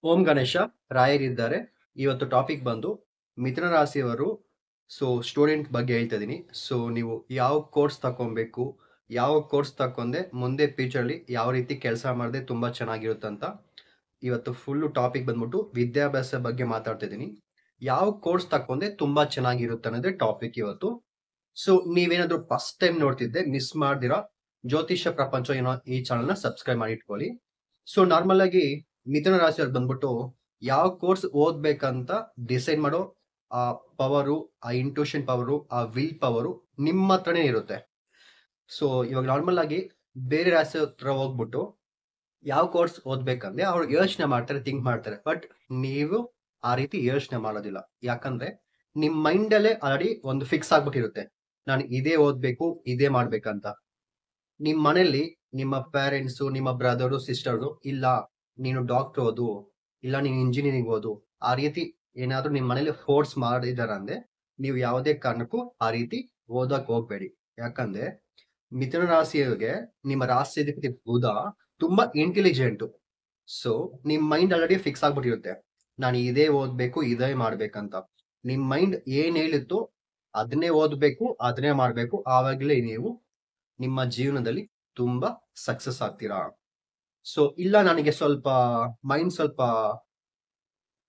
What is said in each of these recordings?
ಓಂ ಗಣೇಶ ರಾಯರಿದ್ದಾರೆ. ಇವತ್ತು ಟಾಪಿಕ್ ಬಂದು ಮಿಥುನ ರಾಶಿಯವರು. ಸ್ಟೂಡೆಂಟ್ ಬಗ್ಗೆ ಹೇಳ್ತಾ ಇದೀನಿ. ನೀವು ಯಾವ ಕೋರ್ಸ್ ತಗೊಬೇಕು, ಯಾವ ಕೋರ್ಸ್ ತಕೊಂಡೆ ಮುಂದೆ ಫ್ಯೂಚರ್‌ಲಿ ಯಾವ ರೀತಿ ಕೆಲಸ ಮಾಡಿದ್ರೆ ತುಂಬಾ ಚೆನ್ನಾಗಿರುತ್ತಂತ ಇವತ್ತು ಫುಲ್ಲು ಟಾಪಿಕ್ ಬಂದ್ಬಿಟ್ಟು ವಿದ್ಯಾಭ್ಯಾಸ ಬಗ್ಗೆ ಮಾತಾಡ್ತಾ ಇದೀನಿ. ಯಾವ ಕೋರ್ಸ್ ತಕೊಂಡೆ ತುಂಬಾ ಚೆನ್ನಾಗಿರುತ್ತೆ ಅನ್ನೋದೇ ಟಾಪಿಕ್ ಇವತ್ತು. ನೀವೇನಾದ್ರೂ ಫಸ್ಟ್ ಟೈಮ್ ನೋಡ್ತಿದ್ದೆ ಮಿಸ್ ಮಾಡ್ದಿರ ಜ್ಯೋತಿಷ್ಯ ಪ್ರಪಂಚ ಏನೋ ಈ ಚಾನೆಲ್‌ನ ಸಬ್ಸ್ಕ್ರೈಬ್ ಮಾಡಿ ಇಟ್ಕೊಳ್ಳಿ. ನಾರ್ಮಲ್ ಆಗಿ ಮಿಥುನ ರಾಶಿಯವ್ರು ಬಂದ್ಬಿಟ್ಟು ಯಾವ ಕೋರ್ಸ್ ಓದ್ಬೇಕಂತ ಡಿಸೈಡ್ ಮಾಡೋ ಆ ಪವರು, ಆ ಇಂಟ್ಯೂಷನ್ ಪವರು, ಆ ವಿಲ್ ಪವರು ನಿಮ್ಮ ಹತ್ರನೇ ಇರುತ್ತೆ. ಇವಾಗ ನಾರ್ಮಲ್ ಆಗಿ ಬೇರೆ ರಾಶಿ ಹತ್ರ ಹೋಗ್ಬಿಟ್ಟು ಯಾವ ಕೋರ್ಸ್ ಓದ್ಬೇಕಂದ್ರೆ ಅವ್ರು ಯೋಚನೆ ಮಾಡ್ತಾರೆ, ಥಿಂಕ್ ಮಾಡ್ತಾರೆ. ಬಟ್ ನೀವು ಆ ರೀತಿ ಯೋಚನೆ ಮಾಡೋದಿಲ್ಲ. ಯಾಕಂದ್ರೆ ನಿಮ್ ಮೈಂಡ್ ಅಲ್ಲೇ ಆಲ್ರೆಡಿ ಒಂದು ಫಿಕ್ಸ್ ಆಗ್ಬಿಟ್ಟಿರುತ್ತೆ. ನಾನು ಇದೇ ಓದ್ಬೇಕು, ಇದೇ ಮಾಡ್ಬೇಕಂತ. ನಿಮ್ ಮನೇಲಿ ನಿಮ್ಮ ಪೇರೆಂಟ್ಸು, ನಿಮ್ಮ ಬ್ರದರು, ಸಿಸ್ಟರ್‌ರು ಇಲ್ಲ ನೀನು ಡಾಕ್ಟರ್ ಓದು, ಇಲ್ಲ ನೀನು ಇಂಜಿನಿಯರಿಂಗ್ ಓದು. ಆ ರೀತಿ ಏನಾದ್ರು ನಿಮ್ ಮನೇಲಿ ಫೋರ್ಸ್ ಮಾಡಿದಾರಂದ್ರೆ ನೀವು ಯಾವುದೇ ಕಾರಣಕ್ಕೂ ಆ ರೀತಿ ಓದಕ್ ಹೋಗ್ಬೇಡಿ. ಯಾಕಂದ್ರೆ ಮಿಥುನ ರಾಶಿಯವರಿಗೆ ನಿಮ್ಮ ರಾಶಿಯಾಧಿಪತಿ ಬುಧ ತುಂಬಾ ಇಂಟೆಲಿಜೆಂಟು. ಸೊ ನಿಮ್ ಮೈಂಡ್ ಆಲ್ರೆಡಿ ಫಿಕ್ಸ್ ಆಗ್ಬಿಟ್ಟಿರುತ್ತೆ. ನಾನು ಇದೇ ಓದ್ಬೇಕು, ಇದೇ ಮಾಡ್ಬೇಕಂತ. ನಿಮ್ ಮೈಂಡ್ ಏನ್ ಹೇಳಿತ್ತು ಅದನ್ನೇ ಓದ್ಬೇಕು, ಅದನ್ನೇ ಮಾಡ್ಬೇಕು. ಆವಾಗ್ಲೇ ನೀವು ನಿಮ್ಮ ಜೀವನದಲ್ಲಿ ತುಂಬಾ ಸಕ್ಸಸ್ ಆಗ್ತೀರಾ. ಇಲ್ಲ ನನಗೆ ಸ್ವಲ್ಪ ಮೈಂಡ್ ಸ್ವಲ್ಪ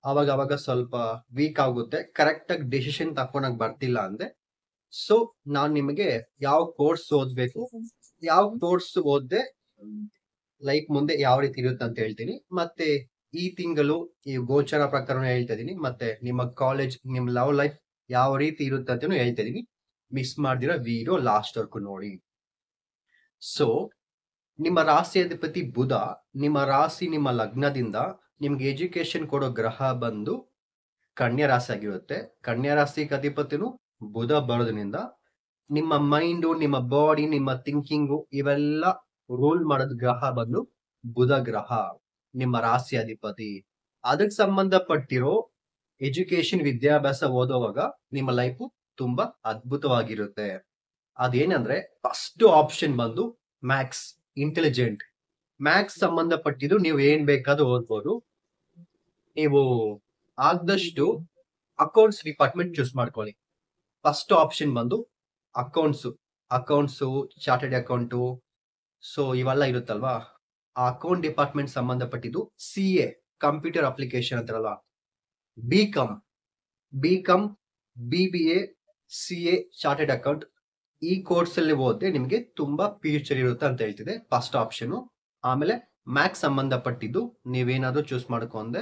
ಅವಾಗ ಸ್ವಲ್ಪ ವೀಕ್ ಆಗುತ್ತೆ. ಕರೆಕ್ಟ್ ಆಗಿ ಡಿಸಿಷನ್ ತಕೊಳಕ್ ಬರ್ತಿಲ್ಲ ಅಂದ್ರೆ ನಾನ್ ನಿಮಗೆ ಯಾವ ಕೋರ್ಸ್ ಓದ್ಬೇಕು, ಯಾವ ಕೋರ್ಸ್ ಓದ್ದೆ ಲೈಫ್ ಮುಂದೆ ಯಾವ ರೀತಿ ಇರುತ್ತೆ ಅಂತ ಹೇಳ್ತೀನಿ. ಮತ್ತೆ ಈ ತಿಂಗಳು ಈ ಗೋಚರ ಪ್ರಕಾರನೂ ಹೇಳ್ತಾ ಇದೀನಿ. ಮತ್ತೆ ನಿಮ್ಮ ಕಾಲೇಜ್, ನಿಮ್ ಲವ್ ಲೈಫ್ ಯಾವ ರೀತಿ ಇರುತ್ತೆ ಅಂತಾನು ಹೇಳ್ತಾ ಇದೀನಿ. ಮಿಸ್ ಮಾಡ್ದಿರ ವಿಡಿಯೋ ಲಾಸ್ಟ್ ವರ್ಗೂ ನೋಡಿ. ಸೊ ನಿಮ್ಮ ರಾಶಿಯಾಧಿಪತಿ ಬುಧ ನಿಮ್ಮ ರಾಶಿ, ನಿಮ್ಮ ಲಗ್ನದಿಂದ ನಿಮ್ಗೆ ಎಜುಕೇಶನ್ ಕೊಡೋ ಗ್ರಹ ಬಂದು ಕನ್ಯಾ ರಾಶಿ ಆಗಿರುತ್ತೆ. ಕನ್ಯಾ ರಾಶಿಗೆ ಅಧಿಪತಿನು ಬುಧ ಬರೋದ್ರಿಂದ ನಿಮ್ಮ ಮೈಂಡು, ನಿಮ್ಮ ಬಾಡಿ, ನಿಮ್ಮ ಥಿಂಕಿಂಗು ಇವೆಲ್ಲ ರೂಲ್ ಮಾಡೋದ್ ಗ್ರಹ ಬಂದು ಬುಧ ಗ್ರಹ, ನಿಮ್ಮ ರಾಶಿ ಅಧಿಪತಿ. ಅದಕ್ಕೆ ಸಂಬಂಧಪಟ್ಟಿರೋ ಎಜುಕೇಶನ್, ವಿದ್ಯಾಭ್ಯಾಸ ಓದುವಾಗ ನಿಮ್ಮ ಲೈಫು ತುಂಬಾ ಅದ್ಭುತವಾಗಿರುತ್ತೆ. ಅದೇನಂದ್ರೆ ಫಸ್ಟ್ ಆಪ್ಷನ್ ಬಂದು ಮ್ಯಾಥ್ಸ್, ಇಂಟೆಲಿಜೆಂಟ್. ಮ್ಯಾಥ್ಸ್ ಸಂಬಂಧಪಟ್ಟಿದ್ದು ನೀವು ಏನ್ ಬೇಕಾದ್ರೂ ಓದ್ಬೋದು. ನೀವು ಆದಷ್ಟು ಅಕೌಂಟ್ಸ್ ಡಿಪಾರ್ಟ್ಮೆಂಟ್ ಚೂಸ್ ಮಾಡ್ಕೊಳ್ಳಿ. ಫಸ್ಟ್ ಆಪ್ಷನ್ ಬಂದು ಅಕೌಂಟ್ಸು, ಚಾರ್ಟೆಡ್ ಅಕೌಂಟು. ಇವೆಲ್ಲ ಇರುತ್ತಲ್ವಾ, ಆ ಅಕೌಂಟ್ ಡಿಪಾರ್ಟ್ಮೆಂಟ್ ಸಂಬಂಧಪಟ್ಟಿದ್ದು. CA, ಕಂಪ್ಯೂಟರ್ ಅಪ್ಲಿಕೇಶನ್ ಅಂತಾರಲ್ವಾ, B Com, BBA, CA, chartered account. ಈ ಕೋರ್ಸ್ ಅಲ್ಲಿ ಓದಿದ್ರೆ ನಿಮ್ಗೆ ತುಂಬಾ ಫ್ಯೂಚರ್ ಇರುತ್ತೆ ಅಂತ ಹೇಳ್ತಿದೆ ಫಸ್ಟ್ ಆಪ್ಷನ್. ಆಮೇಲೆ ಮ್ಯಾಥ್ಸ್ ಸಂಬಂಧಪಟ್ಟಿದ್ದು ನೀವೇನಾದ್ರೂ ಚೂಸ್ ಮಾಡ್ಕೊಂಡೆ.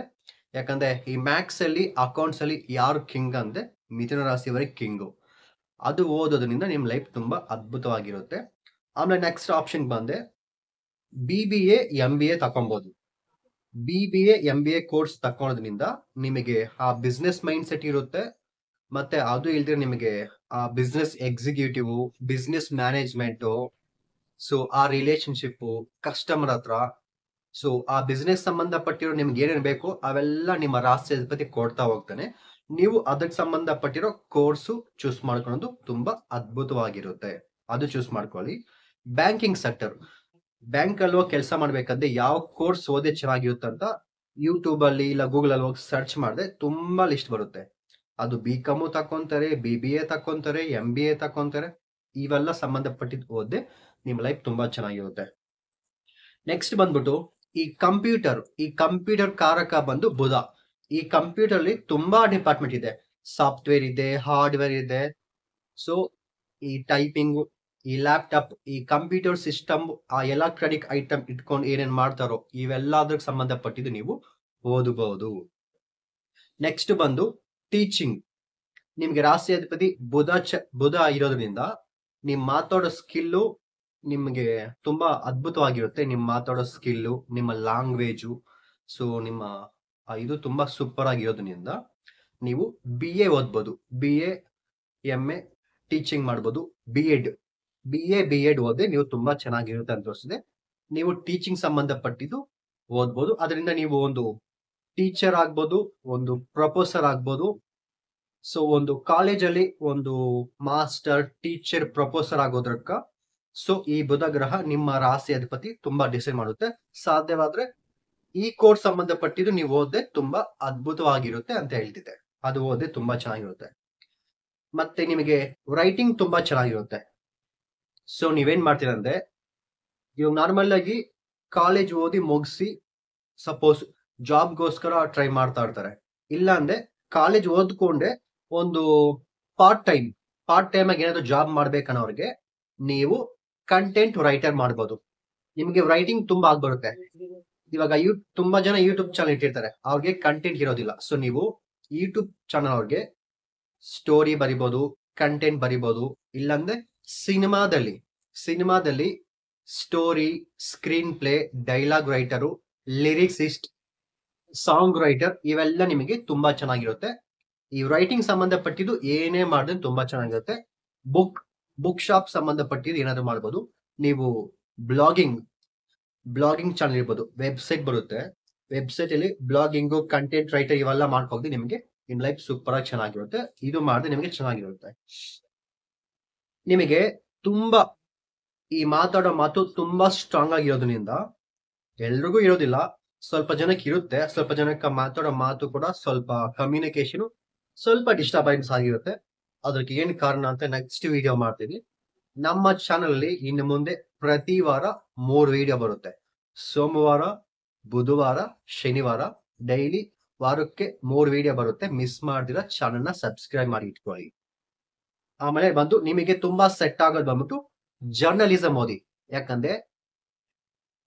ಯಾಕಂದ್ರೆ ಈ ಮ್ಯಾಥ್ಸ್ ಅಲ್ಲಿ, ಅಕೌಂಟ್ಸ್ ಅಲ್ಲಿ ಯಾರು ಕಿಂಗ್ ಅಂದ್ರೆ ಮಿಥುನ ರಾಶಿಯವರಿಗೆ ಕಿಂಗು. ಅದು ಓದೋದ್ರಿಂದ ನಿಮ್ ಲೈಫ್ ತುಂಬಾ ಅದ್ಭುತವಾಗಿರುತ್ತೆ. ಆಮೇಲೆ ನೆಕ್ಸ್ಟ್ ಆಪ್ಷನ್ ಬಂದೆ BBA, MBA ತಕೊಬಹುದು. BBA, MBA ಕೋರ್ಸ್ ತಕೊಳ್ಳೋದ್ರಿಂದ ನಿಮಗೆ ಆ ಬಿಸ್ನೆಸ್ ಮೈಂಡ್ ಸೆಟ್ ಇರುತ್ತೆ. ಮತ್ತೆ ಅದು ಇಲ್ದ್ರೆ ನಿಮಗೆ ಆ ಬಿಸ್ನೆಸ್ ಎಕ್ಸಿಕ್ಯೂಟಿವ್, ಬಿಸ್ನೆಸ್ ಮ್ಯಾನೇಜ್ಮೆಂಟು, ಆ ರಿಲೇಶನ್ಶಿಪ್ ಕಸ್ಟಮರ್ ಹತ್ರ, ಆ ಬಿಸ್ನೆಸ್ ಸಂಬಂಧಪಟ್ಟಿರೋ ನಿಮ್ಗೆ ಏನೇನ್ ಬೇಕು ಅವೆಲ್ಲ ನಿಮ್ಮ ರಾಶಿ ಅಧಿಪತಿ ಕೊಡ್ತಾ ಹೋಗ್ತಾನೆ. ನೀವು ಅದಕ್ಕೆ ಸಂಬಂಧಪಟ್ಟಿರೋ ಕೋರ್ಸು ಚೂಸ್ ಮಾಡ್ಕೊಳ್ಳೋದು ತುಂಬಾ ಅದ್ಭುತವಾಗಿರುತ್ತೆ. ಅದು ಚೂಸ್ ಮಾಡ್ಕೊಳ್ಳಿ. ಬ್ಯಾಂಕಿಂಗ್ ಸೆಕ್ಟರ್, ಬ್ಯಾಂಕ್ ಅಲ್ಲಿ ಹೋಗಿ ಕೆಲಸ ಮಾಡ್ಬೇಕಂದ್ರೆ ಯಾವ ಕೋರ್ಸ್ ಓದೇ ಚೆನ್ನಾಗಿರುತ್ತೆ ಅಂತ ಯೂಟ್ಯೂಬ್ ಅಲ್ಲಿ ಇಲ್ಲ ಗೂಗಲ್ ಅಲ್ಲಿ ಹೋಗಿ ಸರ್ಚ್ ಮಾಡಿದ್ರೆ ತುಂಬಾ ಲಿಸ್ಟ್ ಬರುತ್ತೆ. ಅದು ಬಿಕಾಮು ತಕೊಂತಾರೆ, BBA ತಕೊಂತಾರೆ, MBA ತಕೊಂತಾರೆ. ಇವೆಲ್ಲ ಸಂಬಂಧಪಟ್ಟಿದ್ದು ಓದ್ದೆ ನಿಮ್ ಲೈಫ್ ತುಂಬಾ ಚೆನ್ನಾಗಿರುತ್ತೆ. ನೆಕ್ಸ್ಟ್ ಬಂದ್ಬಿಟ್ಟು ಈ ಕಂಪ್ಯೂಟರ್ ಕಾರಕ ಬಂದು ಬುಧ. ಈ ಕಂಪ್ಯೂಟರ್ ಅಲ್ಲಿ ತುಂಬಾ ಡಿಪಾರ್ಟ್ಮೆಂಟ್ ಇದೆ. ಸಾಫ್ಟ್ವೇರ್ ಇದೆ, ಹಾರ್ಡ್ವೇರ್ ಇದೆ. ಈ ಟೈಪಿಂಗ್, ಈ ಲ್ಯಾಪ್ಟಾಪ್, ಈ ಕಂಪ್ಯೂಟರ್ ಸಿಸ್ಟಮ್, ಆ ಎಲೆಕ್ಟ್ರಾನಿಕ್ ಐಟಮ್ ಇಟ್ಕೊಂಡು ಏನೇನ್ ಮಾಡ್ತಾರೋ ಇವೆಲ್ಲದಕ್ಕೆ ಸಂಬಂಧಪಟ್ಟಿದ್ದು ನೀವು ಓದಬಹುದು. ನೆಕ್ಸ್ಟ್ ಬಂದು ಟೀಚಿಂಗ್. ನಿಮ್ಗೆ ರಾಶಿ ಅಧಿಪತಿ ಬುಧ ಇರೋದ್ರಿಂದ ನಿಮ್ ಮಾತಾಡೋ ಸ್ಕಿಲ್ಲು ನಿಮ್ಗೆ ತುಂಬಾ ಅದ್ಭುತವಾಗಿರುತ್ತೆ. ನಿಮ್ ಮಾತಾಡೋ ಸ್ಕಿಲ್ಲು, ನಿಮ್ಮ ಲ್ಯಾಂಗ್ವೇಜು, ನಿಮ್ಮ ಇದು ತುಂಬಾ ಸೂಪರ್ ಆಗಿರೋದ್ರಿಂದ ನೀವು BA ಓದ್ಬೋದು. BA, MA ಟೀಚಿಂಗ್ ಮಾಡ್ಬೋದು. BA, B.Ed ಓದಿ ನೀವು ತುಂಬಾ ಚೆನ್ನಾಗಿರುತ್ತೆ ಅಂತ ತೋರಿಸಿದೆ. ನೀವು ಟೀಚಿಂಗ್ ಸಂಬಂಧಪಟ್ಟಿದ್ದು ಓದ್ಬೋದು. ಅದರಿಂದ ನೀವು ಒಂದು ಟೀಚರ್ ಆಗ್ಬೋದು, ಒಂದು ಪ್ರೊಫೆಸರ್ ಆಗ್ಬೋದು. ಒಂದು ಕಾಲೇಜಲ್ಲಿ ಒಂದು ಮಾಸ್ಟರ್, ಟೀಚರ್, ಪ್ರೊಫೆಸರ್ ಆಗೋದಕ್ಕ ಈ ಬುಧ ಗ್ರಹ ನಿಮ್ಮ ರಾಶಿ ಅಧಿಪತಿ ತುಂಬಾ ಡಿಸೈಡ್ ಮಾಡುತ್ತೆ. ಸಾಧ್ಯವಾದ್ರೆ ಈ ಕೋರ್ಸ್ ಸಂಬಂಧಪಟ್ಟಿದ್ದು ನೀವು ಓದಿದ್ರೆ ತುಂಬಾ ಅದ್ಭುತವಾಗಿರುತ್ತೆ ಅಂತ ಹೇಳ್ತಿದ್ದೆ. ಅದು ಓದಿದ್ರೆ ತುಂಬಾ ಚೆನ್ನಾಗಿರುತ್ತೆ. ಮತ್ತೆ ನಿಮಗೆ ರೈಟಿಂಗ್ ತುಂಬಾ ಚೆನ್ನಾಗಿರುತ್ತೆ. ಸೊ ನೀವೇನ್ ಮಾಡ್ತೀರಂದ್ರೆ, ಇವಾಗ ನಾರ್ಮಲ್ ಆಗಿ ಕಾಲೇಜ್ ಓದಿ ಮುಗಿಸಿ ಸಪೋಸ್ ಜಾಬ್ಗೋಸ್ಕರ ಟ್ರೈ ಮಾಡ್ತಾ ಇರ್ತಾರೆ. ಇಲ್ಲ ಅಂದ್ರೆ ಕಾಲೇಜ್ ಓದ್ಕೊಂಡೆ ಒಂದು ಪಾರ್ಟ್ ಟೈಮ್ ಆಗಿ ಏನಾದ್ರು ಜಾಬ್ ಮಾಡ್ಬೇಕನ್ನೋರ್ಗೆ ನೀವು ಕಂಟೆಂಟ್ ರೈಟರ್ ಮಾಡ್ಬೋದು. ನಿಮ್ಗೆ ರೈಟಿಂಗ್ ತುಂಬಾ ಬರುತ್ತೆ. ಇವಾಗ ತುಂಬಾ ಜನ ಯೂಟ್ಯೂಬ್ ಚಾನಲ್ ಇಟ್ಟಿರ್ತಾರೆ, ಅವ್ರಿಗೆ ಕಂಟೆಂಟ್ ಇರೋದಿಲ್ಲ. ಸೊ ನೀವು ಯೂಟ್ಯೂಬ್ ಚಾನಲ್ ಅವ್ರಿಗೆ ಸ್ಟೋರಿ ಬರಿಬೋದು, ಕಂಟೆಂಟ್ ಬರಿಬೋದು. ಇಲ್ಲಾಂದ್ರೆ ಸಿನಿಮಾದಲ್ಲಿ story, screen play, dialogue writer, lyricist, song writer ಇವೆಲ್ಲ ನಿಮಗೆ ತುಂಬಾ ಚೆನ್ನಾಗಿರುತ್ತೆ. ಈ ರೈಟಿಂಗ್ ಸಂಬಂಧಪಟ್ಟಿದ್ದು ಏನೇ ಮಾಡಿದ್ರೆ ತುಂಬಾ ಚೆನ್ನಾಗಿರುತ್ತೆ. ಬುಕ್ ಶಾಪ್ ಸಂಬಂಧಪಟ್ಟಿದ್ದು ಏನಾದ್ರು ಮಾಡ್ಬೋದು. ನೀವು ಬ್ಲಾಗಿಂಗ್ ಚಾನಲ್ ಇರ್ಬೋದು, ವೆಬ್ಸೈಟ್ ಬರುತ್ತೆ. ವೆಬ್ಸೈಟ್ ಅಲ್ಲಿ ಬ್ಲಾಗಿಂಗು, ಕಂಟೆಂಟ್ ರೈಟರ್ ಇವೆಲ್ಲ ಮಾಡ್ಕೊಂಡು ನಿಮಗೆ ನಿಮ್ ಲೈಫ್ ಸೂಪರ್ ಆಗಿ ಚೆನ್ನಾಗಿರುತ್ತೆ. ಇದು ಮಾಡಿದ್ರೆ ನಿಮಗೆ ಚೆನ್ನಾಗಿರುತ್ತೆ. ನಿಮಗೆ ತುಂಬಾ ಈ ಮಾತಾಡೋ ಮಾತು ತುಂಬಾ ಸ್ಟ್ರಾಂಗ್ ಆಗಿರೋದ್ರಿಂದ ಎಲ್ರಿಗೂ ಇರೋದಿಲ್ಲ, ಸ್ವಲ್ಪ ಜನಕ್ಕೆ ಇರುತ್ತೆ. ಸ್ವಲ್ಪ ಜನಕ್ಕೆ ಮಾತಾಡೋ ಮಾತು ಕೂಡ ಸ್ವಲ್ಪ ಕಮ್ಯುನಿಕೇಶನ್ ಸ್ವಲ್ಪ ಡಿಸ್ಟರ್ಬೆನ್ಸ್ ಆಗಿರುತ್ತೆ. ಅದಕ್ಕೆ ಏನ್ ಕಾರಣ ಅಂತ ನೆಕ್ಸ್ಟ್ ವಿಡಿಯೋ ಮಾಡ್ತೀವಿ. ನಮ್ಮ ಚಾನಲ್ ಅಲ್ಲಿ ಇನ್ನು ಮುಂದೆ ಪ್ರತಿ ವಾರ 3 ವಿಡಿಯೋ ಬರುತ್ತೆ. ಸೋಮವಾರ, ಬುಧವಾರ, ಶನಿವಾರ ಡೈಲಿ ವಾರಕ್ಕೆ 3 ವಿಡಿಯೋ ಬರುತ್ತೆ. ಮಿಸ್ ಮಾಡ್ದಿರ ಚಾನಲ್ ನ ಸಬ್ಸ್ಕ್ರೈಬ್ ಮಾಡಿ ಇಟ್ಕೊಳ್ಳಿ. ಆಮೇಲೆ ಬಂದು ನಿಮಗೆ ತುಂಬಾ ಸೆಟ್ ಆಗೋದು ಬಂದ್ಬಿಟ್ಟು ಜರ್ನಲಿಸಂ ಓದಿ. ಯಾಕಂದ್ರೆ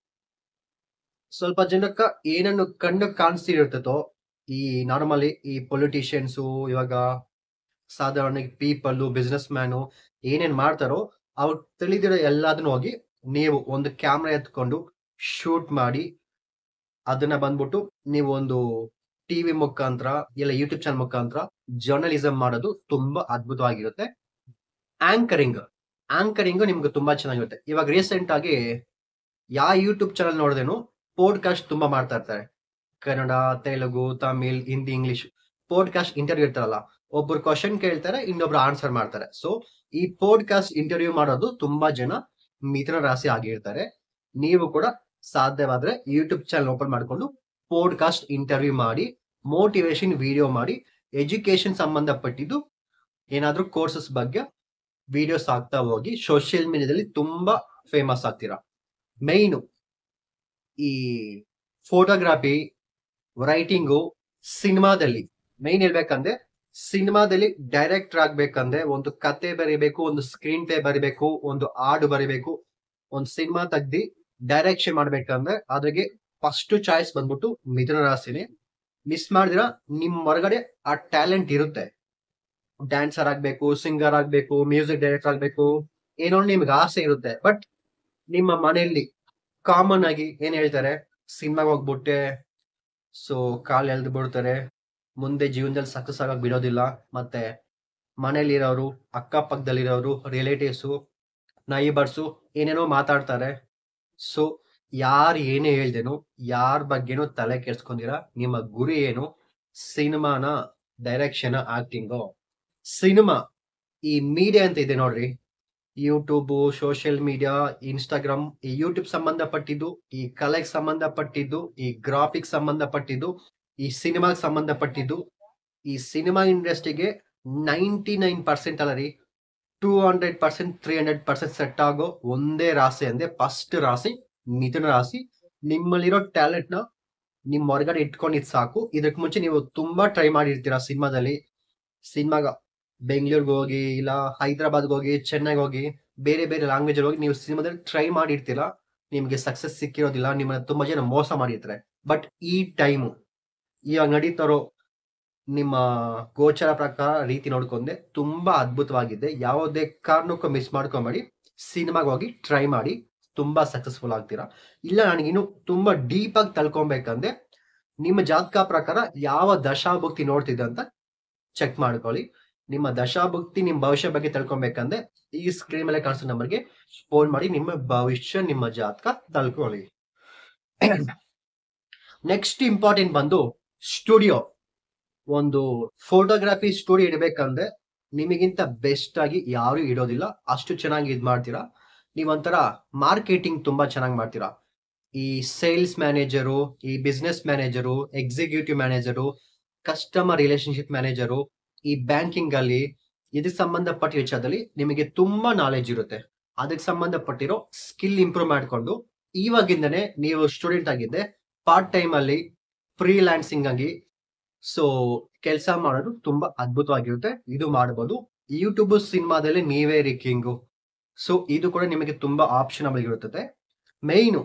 ಸ್ವಲ್ಪ ಜನಕ್ಕ ಏನನ್ನು ಕಣ್ಣು ಕಾಣಿಸ್ತಿರ್ತದೋ, ಈ ನಾರ್ಮಲಿ ಈ ಪೊಲಿಟಿಷಿಯನ್ಸು, ಇವಾಗ ಸಾಧಾರಣ ಪೀಪಲ್, ಬಿಸ್ನೆಸ್ ಮ್ಯಾನು ಏನೇನ್ ಮಾಡ್ತಾರೋ ಅವ್ರು ತಿಳಿದಿರೋ ಎಲ್ಲದನ್ನು ಹೋಗಿ ನೀವು ಒಂದು ಕ್ಯಾಮ್ರಾ ಎತ್ಕೊಂಡು ಶೂಟ್ ಮಾಡಿ ಅದನ್ನ ಬಂದ್ಬಿಟ್ಟು ನೀವು ಒಂದು ಟಿವಿ ಮುಖಾಂತರ ಇಲ್ಲ ಯೂಟ್ಯೂಬ್ ಚಾನಲ್ ಮುಖಾಂತರ ಜರ್ನಲಿಸಂ ಮಾಡೋದು ತುಂಬಾ ಅದ್ಭುತವಾಗಿರುತ್ತೆ. ಆಂಕರಿಂಗ್ ನಿಮ್ಗೆ ತುಂಬಾ ಚೆನ್ನಾಗಿರುತ್ತೆ. ಇವಾಗ ರೀಸೆಂಟ್ ಆಗಿ ಯಾವ ಯೂಟ್ಯೂಬ್ ಚಾನಲ್ ನೋಡಿದೇನು ಪಾಡ್ಕಾಸ್ಟ್ ತುಂಬಾ ಮಾಡ್ತಾ ಇರ್ತಾರೆ. Kannada, Telugu, Tamil, Hindi, English podcast interview ಇರ್ತಾರಲ್ಲ, ಒಬ್ರು ಕ್ವಶನ್ ಕೇಳ್ತಾರೆ, ಇನ್ನೊಬ್ರು ಆನ್ಸರ್ ಮಾಡ್ತಾರೆ. ಸೊ ಈ ಪಾಡ್ಕಾಸ್ಟ್ ಇಂಟರ್ವ್ಯೂ ಮಾಡೋದು ತುಂಬಾ ಜನ ಮಿಥುನ ರಾಶಿ ಆಗಿರ್ತಾರೆ. ನೀವು ಕೂಡ ಸಾಧ್ಯವಾದ್ರೆ ಯೂಟ್ಯೂಬ್ ಚಾನಲ್ ಓಪನ್ ಮಾಡ್ಕೊಂಡು ಪಾಡ್ಕಾಸ್ಟ್ ಇಂಟರ್ವ್ಯೂ ಮಾಡಿ, ಮೋಟಿವೇಶನ್ ವಿಡಿಯೋ ಮಾಡಿ, ಎಜುಕೇಶನ್ ಸಂಬಂಧಪಟ್ಟಿದ್ದು ಏನಾದ್ರೂ ಕೋರ್ಸಸ್ ಬಗ್ಗೆ ವಿಡಿಯೋಸ್ ಆಗ್ತಾ ಹೋಗಿ ಸೋಷಿಯಲ್ ಮೀಡಿಯಾದಲ್ಲಿ ತುಂಬಾ ಫೇಮಸ್ ಆಗ್ತೀರಾ. ಮೈನು ಈ ಫೋಟೋಗ್ರಾಫಿ, ರೈಟಿಂಗು, ಸಿನಿಮಾದಲ್ಲಿ ಮೈನ್ ಹೇಳ್ಬೇಕಂದ್ರೆ ಸಿನಿಮಾದಲ್ಲಿ ಡೈರೆಕ್ಟರ್ ಆಗ್ಬೇಕಂದ್ರೆ ಒಂದು ಕತೆ ಬರಿಬೇಕು, ಒಂದು ಸ್ಕ್ರೀನ್ ಪ್ಲೇ ಬರಿಬೇಕು, ಒಂದು ಹಾಡು ಬರಿಬೇಕು. ಒಂದು ಸಿನಿಮಾ ತೆಗ್ದಿ ಡೈರೆಕ್ಷನ್ ಮಾಡ್ಬೇಕಂದ್ರೆ ಅದ್ರಿಗೆ ಫಸ್ಟ್ ಚಾಯ್ಸ್ ಬಂದ್ಬಿಟ್ಟು ಮಿಥುನ ರಾಶಿನೇ. ಮಿಸ್ ಮಾಡಿದಿರ ನಿಮ್ ಹೊರಗಡೆ ಆ ಟ್ಯಾಲೆಂಟ್ ಇರುತ್ತೆ. ಡ್ಯಾನ್ಸರ್ ಆಗ್ಬೇಕು, ಸಿಂಗರ್ ಆಗ್ಬೇಕು, ಮ್ಯೂಸಿಕ್ ಡೈರೆಕ್ಟರ್ ಆಗ್ಬೇಕು, ಏನೋ ನಿಮ್ಗೆ ಆಸೆ ಇರುತ್ತೆ. ಬಟ್ ನಿಮ್ಮ ಮನೆಯಲ್ಲಿ ಕಾಮನ್ ಆಗಿ ಏನ್ ಹೇಳ್ತಾರೆ, ಸಿನಿಮಾಗೆ ಹೋಗ್ಬಿಟ್ಟೆ ಸೊ ಕಾಲ್ ಎಳ್ದು ಬಿಡ್ತಾರೆ, ಮುಂದೆ ಜೀವನದಲ್ಲಿ ಸಕ್ಸಸ್ ಆಗಕ್ ಬಿಡೋದಿಲ್ಲ. ಮತ್ತೆ ಮನೇಲಿರೋರು, ಅಕ್ಕಪಕ್ಕದಲ್ಲಿರೋರು, ರಿಲೇಟಿವ್ಸು, ನೈಬರ್ಸು ಏನೇನೋ ಮಾತಾಡ್ತಾರೆ. ಸೊ ಯಾರು ಏನೇ ಹೇಳ್ದೇನು, ಯಾರ ಬಗ್ಗೆನೂ ತಲೆ ಕೆಡ್ಸ್ಕೊಂಡಿರ, ನಿಮ್ಮ ಗುರಿ ಏನು, ಸಿನಿಮಾನ, ಡೈರೆಕ್ಷನ್, ಆಕ್ಟಿಂಗು. ಸಿನಿಮಾ ಈ ಮೀಡಿಯಾ ಅಂತ ಇದೆ ನೋಡ್ರಿ, ಯೂಟ್ಯೂಬ್, ಸೋಷಿಯಲ್ ಮೀಡಿಯಾ, ಇನ್ಸ್ಟಾಗ್ರಾಮ್, ಈ ಯೂಟ್ಯೂಬ್ ಸಂಬಂಧಪಟ್ಟಿದ್ದು, ಈ ಕಲೆಗೆ ಸಂಬಂಧಪಟ್ಟಿದ್ದು, ಈ ಗ್ರಾಫಿಕ್ಸ್ ಸಂಬಂಧಪಟ್ಟಿದ್ದು, ಈ ಸಿನಿಮಾಗೆ ಸಂಬಂಧಪಟ್ಟಿದ್ದು, ಈ ಸಿನಿಮಾ ಇಂಡಸ್ಟ್ರಿಗೆ 99% ಅಲ್ಲ ರೀ, 200%, 300% ಸೆಟ್ ಆಗೋ ಒಂದೇ ರಾಶಿ ಅಂದ್ರೆ ಫಸ್ಟ್ ರಾಶಿ ಮಿಥುನ ರಾಶಿ. ನಿಮ್ಮಲ್ಲಿರೋ ಟ್ಯಾಲೆಂಟ್ ನ ನಿಮ್ ಹೊರಗಡೆ ಇಟ್ಕೊಂಡಿದ್ ಸಾಕು. ಇದಕ್ ಮುಂಚೆ ನೀವು ತುಂಬಾ ಟ್ರೈ ಮಾಡಿರ್ತೀರಾ ಸಿನಿಮಾಗ ಬೆಂಗಳೂರಿಗೆ ಹೋಗಿ, ಇಲ್ಲ ಹೈದರಾಬಾದ್ಗೆ ಹೋಗಿ, ಚೆನ್ನೈಗೆ ಹೋಗಿ, ಬೇರೆ ಬೇರೆ ಲ್ಯಾಂಗ್ವೇಜ್ ಹೋಗಿ ನೀವು ಸಿನಿಮಾದಲ್ಲಿ ಟ್ರೈ ಮಾಡಿರ್ತೀರಾ. ನಿಮ್ಗೆ ಸಕ್ಸಸ್ ಸಿಕ್ಕಿರೋದಿಲ್ಲ, ನಿಮ್ಮನ್ನ ತುಂಬಾ ಜನ ಮೋಸ ಮಾಡಿರ್ತಾರೆ. ಬಟ್ ಈ ಟೈಮು ಇವಾಗ ನಡೀತಾರೋ ನಿಮ್ಮ ಗೋಚರ ಪ್ರಕಾರ ರೀತಿ ನೋಡ್ಕೊಂಡೆ ತುಂಬಾ ಅದ್ಭುತವಾಗಿದೆ. ಯಾವುದೇ ಕಾರಣಕ್ಕೂ ಮಿಸ್ ಮಾಡ್ಕೊಂಬೇಡಿ. ಸಿನಿಮಾಗೆ ಹೋಗಿ ಟ್ರೈ ಮಾಡಿ, ತುಂಬಾ ಸಕ್ಸಸ್ಫುಲ್ ಆಗ್ತೀರಾ. ಇಲ್ಲ ನನಗಿನ್ನು ತುಂಬಾ ಡೀಪ್ ಆಗಿ ತಳ್ಕೊಬೇಕಂದ್ರೆ ನಿಮ್ಮ ಜಾತಕ ಪ್ರಕಾರ ಯಾವ ದಶಾಭುಕ್ತಿ ನೋಡ್ತಿದ್ದೆ ಅಂತ ಚೆಕ್ ಮಾಡ್ಕೊಳ್ಳಿ. ನಿಮ್ಮ ದಶಾಭುಕ್ತಿ, ನಿಮ್ಮ ಭವಿಷ್ಯ ಬಗ್ಗೆ ತಿಳ್ಕೊಬೇಕಂದ್ರೆ ಈ ಸ್ಕ್ರೀನ್ ಮೇಲೆ ಕಾಣಿಸೋ ನಂಬರ್ಗೆ ಫೋನ್ ಮಾಡಿ ನಿಮ್ಮ ಭವಿಷ್ಯ, ನಿಮ್ಮ ಜಾತಕ ತಳ್ಕೊಳ್ಳಿ. ನೆಕ್ಸ್ಟ್ ಇಂಪಾರ್ಟೆಂಟ್ ಬಂದು ಸ್ಟುಡಿಯೋ. ಒಂದು ಫೋಟೋಗ್ರಫಿ ಸ್ಟುಡಿಯೋ ಇಡಬೇಕಂದ್ರೆ ನಿಮಗಿಂತ ಬೆಸ್ಟ್ ಆಗಿ ಯಾರು ಇಡೋದಿಲ್ಲ. ಅಷ್ಟು ಚೆನ್ನಾಗಿ ಇದ್ ಮಾಡ್ತೀರಾ. ನೀವೊಂಥರ ಮಾರ್ಕೆಟಿಂಗ್ ತುಂಬಾ ಚೆನ್ನಾಗಿ ಮಾಡ್ತೀರಾ. ಈ ಸೇಲ್ಸ್ ಮ್ಯಾನೇಜರು, ಈ business manager, executive manager, customer relationship manager, ಈ ಬ್ಯಾಂಕಿಂಗ್ ಅಲ್ಲಿ ಇದಕ್ಕೆ ಸಂಬಂಧಪಟ್ಟ ವಿಷಯದಲ್ಲಿ ನಿಮಗೆ ತುಂಬಾ ನಾಲೆಜ್ ಇರುತ್ತೆ. ಅದಕ್ಕೆ ಸಂಬಂಧಪಟ್ಟಿರೋ ಸ್ಕಿಲ್ ಇಂಪ್ರೂವ್ ಮಾಡ್ಕೊಂಡು ಇವಾಗಿಂದನೇ ನೀವು ಸ್ಟೂಡೆಂಟ್ ಆಗಿದ್ದೆ ಪಾರ್ಟ್ ಟೈಮ್ ಅಲ್ಲಿ ಫ್ರೀಲಾನ್ಸಿಂಗ್ ಆಗಿ ಸೊ ಕೆಲಸ ಮಾಡೋದು ತುಂಬಾ ಅದ್ಭುತವಾಗಿರುತ್ತೆ. ಇದು ಮಾಡಬಹುದು. ಯೂಟ್ಯೂಬ್ ಸಿನಿಮಾದಲ್ಲಿ ನೀವೇ ಕಿಂಗು. ಸೊ ಇದು ಕೂಡ ನಿಮಗೆ ತುಂಬಾ ಆಪ್ಷನಬಲ್ ಇರುತ್ತದೆ. ಮೈನು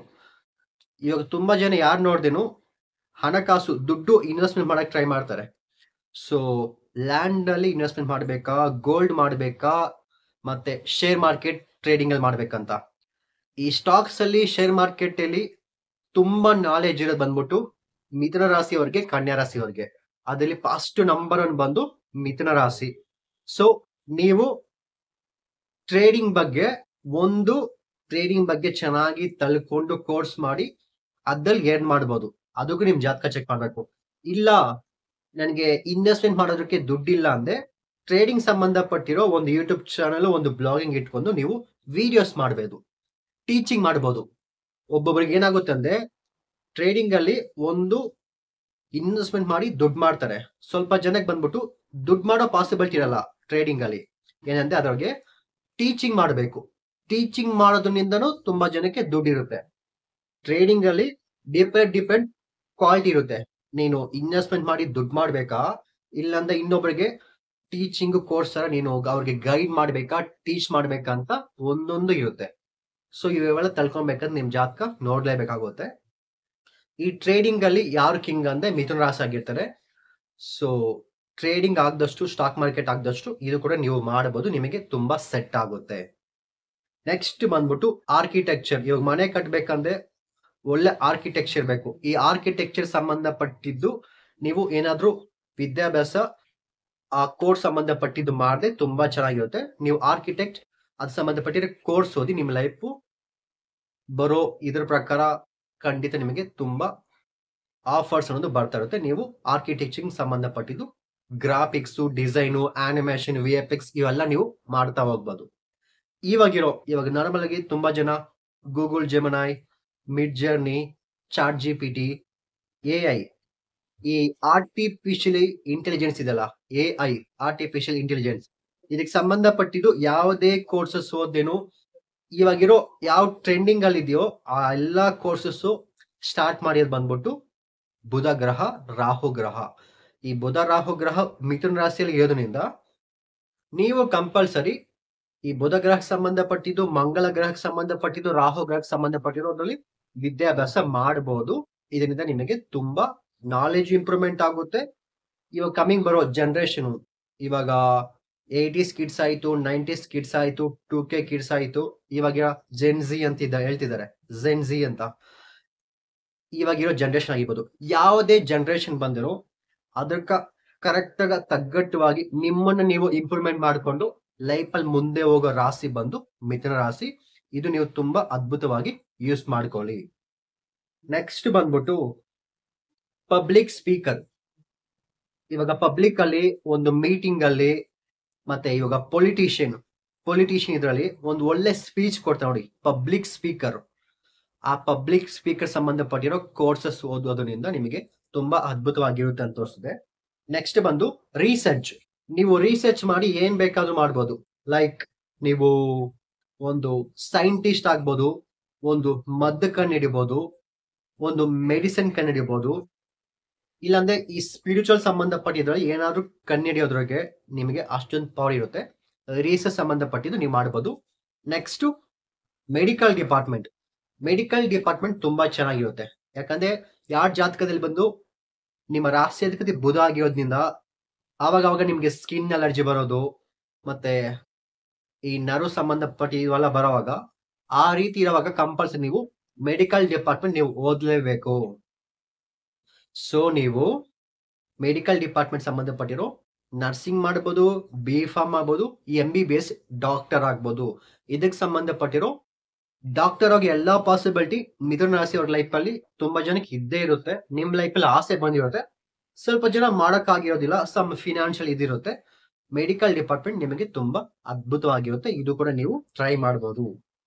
ಇವಾಗ ತುಂಬಾ ಜನ ಯಾರು ನೋಡ್ದೇನು ಹಣಕಾಸು ದುಡ್ಡು ಇನ್ವೆಸ್ಟ್ಮೆಂಟ್ ಮಾಡಕ್ ಟ್ರೈ ಮಾಡ್ತಾರೆ. ಸೊ ಲ್ಯಾಂಡ್ ಅಲ್ಲಿ ಇನ್ವೆಸ್ಟ್ಮೆಂಟ್ ಮಾಡಬೇಕಾ, ಗೋಲ್ಡ್ ಮಾಡಬೇಕಾ, ಮತ್ತೆ ಶೇರ್ ಮಾರ್ಕೆಟ್ ಟ್ರೇಡಿಂಗ್ ಅಲ್ಲಿ ಮಾಡ್ಬೇಕಂತ. ಈ ಸ್ಟಾಕ್ಸ್ ಅಲ್ಲಿ ಶೇರ್ ಮಾರ್ಕೆಟ್ ಅಲ್ಲಿ ತುಂಬಾ ನಾಲೆಜ್ ಇರೋದು ಬಂದ್ಬಿಟ್ಟು ಮಿಥುನ ರಾಶಿಯವರಿಗೆ, ಕನ್ಯಾ ರಾಶಿಯವರಿಗೆ. ಅದರಲ್ಲಿ ಫಸ್ಟ್ ನಂಬರ್ 1 ಬಂದು ಮಿಥುನ ರಾಶಿ. ಸೊ ನೀವು ಟ್ರೇಡಿಂಗ್ ಬಗ್ಗೆ ಚೆನ್ನಾಗಿ ತಳ್ಕೊಂಡು ಕೋರ್ಸ್ ಮಾಡಿ ಅದ್ರಲ್ಲಿ ಏನ್ ಮಾಡ್ಬೋದು. ಅದಕ್ಕೂ ನಿಮ್ ಜಾತಕ ಚೆಕ್ ಮಾಡ್ಬೇಕು. ಇಲ್ಲ ನನಗೆ ಇನ್ವೆಸ್ಟ್ಮೆಂಟ್ ಮಾಡೋದಕ್ಕೆ ದುಡ್ಡಿಲ್ಲ ಅಂದ್ರೆ ಟ್ರೇಡಿಂಗ್ ಸಂಬಂಧಪಟ್ಟಿರೋ ಒಂದು ಯೂಟ್ಯೂಬ್ ಚಾನಲ್, ಒಂದು ಬ್ಲಾಗಿಂಗ್ ಇಟ್ಕೊಂಡು ನೀವು ವಿಡಿಯೋಸ್ ಮಾಡಬಹುದು, ಟೀಚಿಂಗ್ ಮಾಡಬಹುದು. ಒಬ್ಬೊಬ್ಬರಿಗೆ ಏನಾಗುತ್ತೆ ಅಂದ್ರೆ ಟ್ರೇಡಿಂಗ್ ಅಲ್ಲಿ ಒಂದು ಇನ್ವೆಸ್ಟ್ಮೆಂಟ್ ಮಾಡಿ ದುಡ್ಡು ಮಾಡ್ತಾರೆ. ಸ್ವಲ್ಪ ಜನಕ್ಕೆ ಬಂದ್ಬಿಟ್ಟು ದುಡ್ಡು ಮಾಡೋ ಪಾಸಿಬಿಲಿಟಿ ಇರಲ್ಲ ಟ್ರೇಡಿಂಗ್ ಅಲ್ಲಿ. ಏನಂದ್ರೆ ಅದ್ರೊಳಗೆ ಟೀಚಿಂಗ್ ಮಾಡಬೇಕು. ಟೀಚಿಂಗ್ ಮಾಡೋದ್ರಿಂದನೂ ತುಂಬಾ ಜನಕ್ಕೆ ದುಡ್ಡು ಇರುತ್ತೆ. ಟ್ರೇಡಿಂಗ್ ಅಲ್ಲಿ ಡಿಪೆಂಡ್ ಕ್ವಾಲಿಟಿ ಇರುತ್ತೆ. ನೀನು ಇನ್ವೆಸ್ಟ್ಮೆಂಟ್ ಮಾಡಿ ದುಡ್ಡು ಮಾಡ್ಬೇಕಾ, ಇಲ್ಲಾಂದ್ರೆ ಇನ್ನೊಬ್ಬರಿಗೆ ಟೀಚಿಂಗ್ ಕೋರ್ಸ್ ತರ ನೀನು ಅವ್ರಿಗೆ ಗೈಡ್ ಮಾಡ್ಬೇಕಾ, ಟೀಚ್ ಮಾಡ್ಬೇಕಾ ಅಂತ ಒಂದೊಂದು ಇರುತ್ತೆ. ಸೊ ಇವೆಲ್ಲ ತಿಳ್ಕೊಬೇಕಂದ್ರೆ ನಿಮ್ ಜಾತಕ ನೋಡ್ಲೇಬೇಕಾಗುತ್ತೆ. ಈ ಟ್ರೇಡಿಂಗ್ ಅಲ್ಲಿ ಯಾರು ಕಿಂಗ್ ಅಂದ್ರೆ ಮಿಥುನ ರಾಶಿ ಆಗಿರ್ತಾರೆ. ಸೊ ಟ್ರೇಡಿಂಗ್ ಆಗದಷ್ಟು, ಸ್ಟಾಕ್ ಮಾರ್ಕೆಟ್ ಆಗದಷ್ಟು ಇದು ಕೂಡ ನೀವು ಮಾಡಬಹುದು, ನಿಮಗೆ ತುಂಬಾ ಸೆಟ್ ಆಗುತ್ತೆ. ನೆಕ್ಸ್ಟ್ ಬಂದ್ಬಿಟ್ಟು ಆರ್ಕಿಟೆಕ್ಚರ್. ಇವಾಗ ಮನೆ ಕಟ್ಟಬೇಕಂದ್ರೆ ಒಳ್ಳೆ ಆರ್ಕಿಟೆಕ್ಚರ್ ಬೇಕು. ಈ ಆರ್ಕಿಟೆಕ್ಚರ್ ಸಂಬಂಧಪಟ್ಟಿದ್ದು ನೀವು ಏನಾದ್ರೂ ವಿದ್ಯಾಭ್ಯಾಸ ಆ ಕೋರ್ಸ್ ಸಂಬಂಧಪಟ್ಟಿದ್ದು ಮಾಡಿದ್ರೆ ತುಂಬಾ ಚೆನ್ನಾಗಿರುತ್ತೆ. ನೀವು ಆರ್ಕಿಟೆಕ್ಟ್ ಅದ್ ಸಂಬಂಧಪಟ್ಟಿರೋ ಕೋರ್ಸ್ ಓದಿ ನಿಮ್ಮ ಲೈಫ್ ಬರೋ ಇದ್ರ ಪ್ರಕಾರ ಖಂಡಿತ ನಿಮಗೆ ತುಂಬಾ ಆಫರ್ಸ್ ಅನ್ನೋದು ಬರ್ತಾ ಇರುತ್ತೆ. ನೀವು ಆರ್ಕಿಟೆಕ್ಚರಿಂಗ್ ಸಂಬಂಧಪಟ್ಟಿದ್ದು ಗ್ರಾಫಿಕ್ಸ್, ಡಿಸೈನು, ಆನಿಮೇಷನ್, ವಿಎಫ್ಎಕ್ಸ್ ಇವೆಲ್ಲ ನೀವು ಮಾಡ್ತಾ ಹೋಗ್ಬೋದು. ಇವಾಗ ನಾರ್ಮಲ್ ಆಗಿ ತುಂಬಾ ಜನ Google Gemini, Midjourney, ChatGPT, AI, ಈ ಆರ್ಟಿಫಿಷಿಯಲ್ ಇಂಟೆಲಿಜೆನ್ಸ್ ಇದೆಲ್ಲ, ಎಐ ಆರ್ಟಿಫಿಷಿಯಲ್ ಇಂಟೆಲಿಜೆನ್ಸ್, ಇದಕ್ಕೆ ಸಂಬಂಧಪಟ್ಟಿದ್ದು ಯಾವುದೇ ಕೋರ್ಸಸ್ ಓದೇನು ಇವಾಗಿರೋ ಯಾವ ಟ್ರೆಂಡಿಂಗ್ ಅಲ್ಲಿ ಇದೆಯೋ ಆ ಎಲ್ಲಾ ಕೋರ್ಸಸ್ ಸ್ಟಾರ್ಟ್ ಮಾಡಿರೋದು ಬಂದ್ಬಿಟ್ಟು ಬುಧ ಗ್ರಹ, ರಾಹು ಗ್ರಹ. ಈ ಬುಧ ರಾಹು ಗ್ರಹ ಮಿಥುನ ರಾಶಿಯಲ್ಲಿ ಇರೋದ್ರಿಂದ ನೀವು ಕಂಪಲ್ಸರಿ ಈ ಬುಧ ಗ್ರಹಕ್ಕೆ ಸಂಬಂಧಪಟ್ಟಿದ್ದು, ಮಂಗಳ ಗ್ರಹಕ್ಕೆ ಸಂಬಂಧಪಟ್ಟಿದ್ದು, ರಾಹು ಗ್ರಹಕ್ಕೆ ಸಂಬಂಧಪಟ್ಟಿರೋದ್ರಲ್ಲಿ ವಿದ್ಯಾಭ್ಯಾಸ ಮಾಡಬಹುದು. ಇದರಿಂದ ನಿಮಗೆ ತುಂಬಾ ನಾಲೆಜ್ ಇಂಪ್ರೂವ್ಮೆಂಟ್ ಆಗುತ್ತೆ. ಇವಾಗ ಕಮಿಂಗ್ ಬರೋ ಜನರೇಷನ್, ಇವಾಗ 80s ಕಿಡ್ಸ್ ಆಯ್ತು, 90s ಕಿಡ್ಸ್ ಆಯ್ತು, 2K ಕಿಡ್ಸ್ ಆಯ್ತು, ಇವಾಗ ಜೆನ್ಜಿ ಅಂತ ಹೇಳ್ತಿದ್ದಾರೆ, ಜೆನ್ಜಿ ಅಂತ. ಇವಾಗಿರೋ ಜನರೇಷನ್ ಆಗಿರ್ಬೋದು, ಯಾವುದೇ ಜನರೇಷನ್ ಬಂದಿರೋ ಅದಕ್ಕ ಕರೆಕ್ಟ್ ಆಗ ತಗ್ಗಟ್ಟವಾಗಿ ನಿಮ್ಮನ್ನ ನೀವು ಇಂಪ್ರೂವ್ಮೆಂಟ್ ಮಾಡಿಕೊಂಡು ಲೈಫ್ ಅಲ್ಲಿ ಮುಂದೆ ಹೋಗೋ ರಾಶಿ ಬಂದು ಮಿಥುನ ರಾಶಿ. ಇದು ನೀವು ತುಂಬಾ ಅದ್ಭುತವಾಗಿ ಯೂಸ್ ಮಾಡ್ಕೊಳ್ಳಿ. ನೆಕ್ಸ್ಟ್ ಬಂದ್ಬಿಟ್ಟು ಪಬ್ಲಿಕ್ ಸ್ಪೀಕರ್. ಇವಾಗ ಪಬ್ಲಿಕ್ ಅಲ್ಲಿ ಒಂದು ಮೀಟಿಂಗ್ ಅಲ್ಲಿ, ಮತ್ತೆ ಇವಾಗ ಪೊಲಿಟಿಷಿಯನ್ ಇದ್ರಲ್ಲಿ ಒಂದು ಒಳ್ಳೆ ಸ್ಪೀಚ್ ಕೊಡ್ತಾರೆ ನೋಡಿ, ಪಬ್ಲಿಕ್ ಸ್ಪೀಕರ್. ಆ ಪಬ್ಲಿಕ್ ಸ್ಪೀಕರ್ ಸಂಬಂಧಪಟ್ಟಿರೋ ಕೋರ್ಸಸ್ ಓದೋದ್ರಿಂದ ನಿಮಗೆ ತುಂಬಾ ಅದ್ಭುತವಾಗಿರುತ್ತೆ ಅಂತ ತೋರಿಸಿದೆ. ನೆಕ್ಸ್ಟ್ ಬಂದು ರಿಸರ್ಚ್. ನೀವು ರಿಸರ್ಚ್ ಮಾಡಿ ಏನ್ ಬೇಕಾದ್ರೂ ಮಾಡ್ಬೋದು. ಲೈಕ್ ನೀವು ಒಂದು ಸೈಂಟಿಸ್ಟ್ ಆಗ್ಬೋದು, ಒಂದು ಮದ್ದು ಕಂಡುಹಿಡಿಬಹುದು, ಒಂದು ಮೆಡಿಸಿನ್ ಕಂಡುಹಿಡಿಬಹುದು, ಇಲ್ಲಾಂದ್ರೆ ಈ ಸ್ಪಿರಿಚುವಲ್ ಸಂಬಂಧಪಟ್ಟಿದ್ರಲ್ಲಿ ಏನಾದ್ರೂ ಕಂಡುಹಿಡಿಯೋದ್ರಿಗೆ ನಿಮಗೆ ಅಷ್ಟೊಂದು ಪವರ್ ಇರುತ್ತೆ. ರಿಸರ್ಚ್ ಸಂಬಂಧಪಟ್ಟಿದ್ದು ನೀವು ಮಾಡಬಹುದು. ನೆಕ್ಸ್ಟ್ ಮೆಡಿಕಲ್ ಡಿಪಾರ್ಟ್ಮೆಂಟ್ ತುಂಬಾ ಚೆನ್ನಾಗಿರುತ್ತೆ. ಯಾಕಂದ್ರೆ ಯಾರ ಜಾತಕದಲ್ಲಿ ಬಂದು ನಿಮ್ಮ ರಾಶಿ ಅಧಿಪತಿ ಬುಧ ಆಗಿರೋದ್ರಿಂದ ಆವಾಗ ನಿಮ್ಗೆ ಸ್ಕಿನ್ ಅಲರ್ಜಿ ಬರೋದು, ಮತ್ತೆ ಈ ನರ್ವ್ ಸಂಬಂಧಪಟ್ಟ ಇವೆಲ್ಲ ಬರೋವಾಗ, ಆ ರೀತಿ ಇರುವಾಗ ಕಂಪಲ್ಸರಿ ನೀವು ಮೆಡಿಕಲ್ ಡಿಪಾರ್ಟ್ಮೆಂಟ್ ನೀವು ಓದಲೇಬೇಕು. ಸೊ ನೀವು ಮೆಡಿಕಲ್ ಡಿಪಾರ್ಟ್ಮೆಂಟ್ ಸಂಬಂಧಪಟ್ಟಿರೋ ನರ್ಸಿಂಗ್ ಮಾಡ್ಬೋದು, B.Pharm ಮಾಡ್ಬೋದು, MBBS ಡಾಕ್ಟರ್ ಆಗ್ಬೋದು. ಇದಕ್ಕೆ ಸಂಬಂಧಪಟ್ಟಿರೋ ಡಾಕ್ಟರ್ ಆಗಿ ಎಲ್ಲಾ ಪಾಸಿಬಿಲಿಟಿ ಮಿಥುನ ರಾಶಿ ಅವ್ರ ಲೈಫ್ ಅಲ್ಲಿ ತುಂಬಾ ಜನಕ್ಕೆ ಇದ್ದೇ ಇರುತ್ತೆ. ನಿಮ್ ಲೈಫ್ ಅಲ್ಲಿ ಆಸೆ ಬಂದಿರುತ್ತೆ, ಸ್ವಲ್ಪ ಜನ ಮಾಡಕ್ಕಾಗಿರೋದಿಲ್ಲ, ಸಮ್ ಫಿನಾನ್ಷಿಯಲ್ ಇದಿರುತ್ತೆ. ಮೆಡಿಕಲ್ ಡಿಪಾರ್ಟ್ಮೆಂಟ್ ನಿಮಗೆ ತುಂಬಾ ಅದ್ಭುತವಾಗಿರುತ್ತೆ. ಇದು ಕೂಡ ನೀವು ಟ್ರೈ ಮಾಡಬಹುದು.